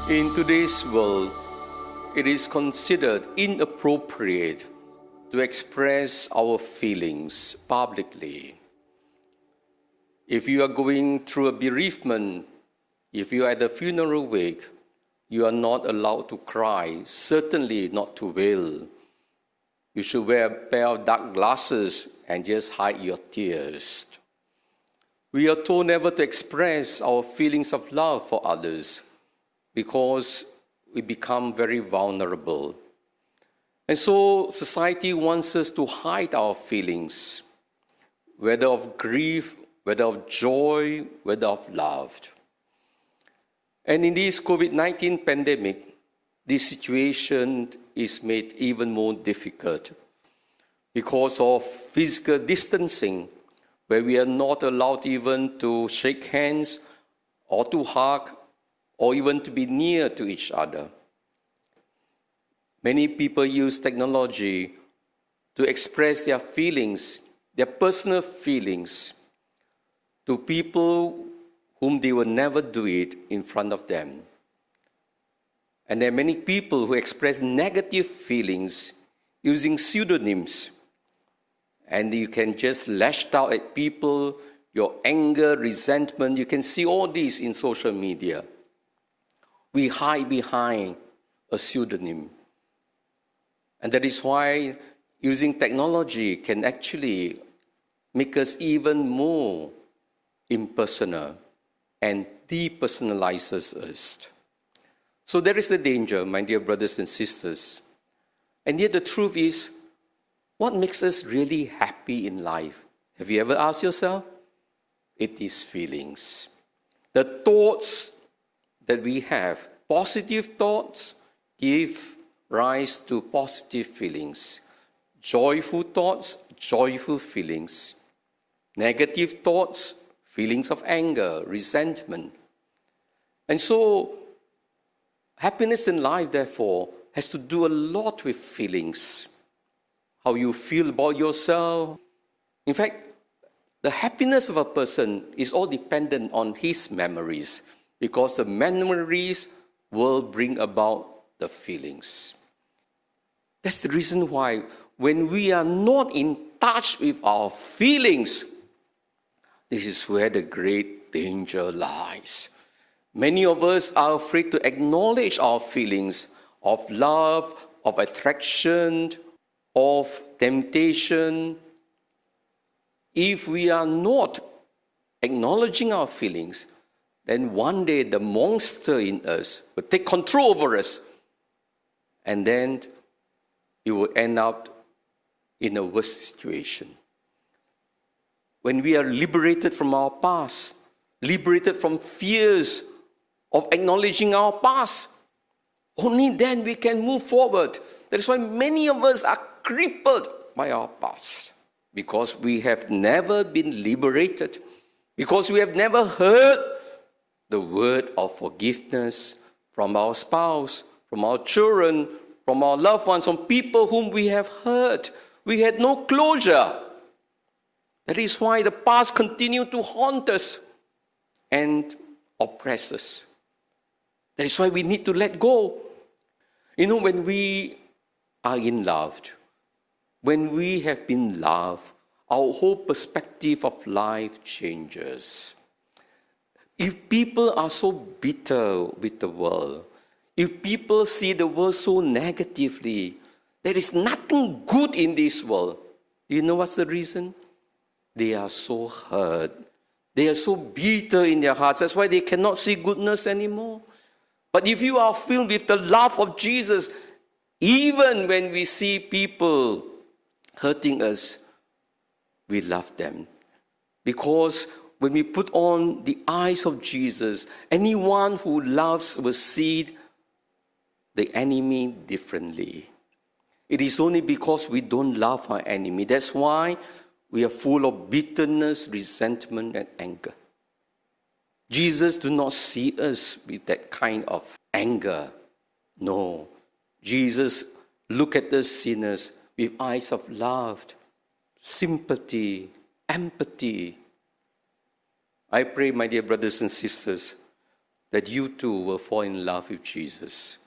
In today's world, it is considered inappropriate to express our feelings publicly. If you are going through a bereavement, if you are at a funeral wake, you are not allowed to cry, certainly not to wail. You should wear a pair of dark glasses and just hide your tears. We are told never to express our feelings of love for others because we become very vulnerable. And so society wants us to hide our feelings, whether of grief, whether of joy, whether of love. And in this COVID-19 pandemic, this situation is made even more difficult because of physical distancing, where we are not allowed even to shake hands or to hug or even to be near to each other. Many people use technology to express their feelings, their personal feelings, to people whom they will never do it in front of them. And there are many people who express negative feelings using pseudonyms. And you can just lash out at people, your anger, resentment. You can see all this in social media. We hide behind a pseudonym. And that is why using technology can actually make us even more impersonal and depersonalizes us. So there is the danger, my dear brothers and sisters. And yet the truth is, what makes us really happy in life? Have you ever asked yourself? It is feelings. The thoughts that we have, positive thoughts, give rise to positive feelings. Joyful thoughts, joyful feelings. Negative thoughts, feelings of anger, resentment. And so, happiness in life, therefore, has to do a lot with feelings. How you feel about yourself. In fact, the happiness of a person is all dependent on his memories, because the memories will bring about the feelings. That's the reason why when we are not in touch with our feelings, this is where the great danger lies. Many of us are afraid to acknowledge our feelings of love, of attraction, of temptation. If we are not acknowledging our feelings, then one day the monster in us will take control over us. And then you will end up in a worse situation. When we are liberated from our past, liberated from fears of acknowledging our past, only then we can move forward. That is why many of us are crippled by our past, because we have never been liberated, because we have never heard the word of forgiveness from our spouse, from our children, from our loved ones, from people whom we have hurt. We had no closure. That is why the past continued to haunt us and oppress us. That is why we need to let go. You know, when we are in love, when we have been loved, our whole perspective of life changes. If people are so bitter with the world, if people see the world so negatively, there is nothing good in this world. Do you know what's the reason? They are so hurt. They are so bitter in their hearts. That's why they cannot see goodness anymore. But if you are filled with the love of Jesus, even when we see people hurting us, we love them. Because when we put on the eyes of Jesus, anyone who loves will see the enemy differently. It is only because we don't love our enemy. That's why we are full of bitterness, resentment, and anger. Jesus does not see us with that kind of anger. No. Jesus looks at us sinners with eyes of love, sympathy, empathy. I pray, my dear brothers and sisters, that you too will fall in love with Jesus.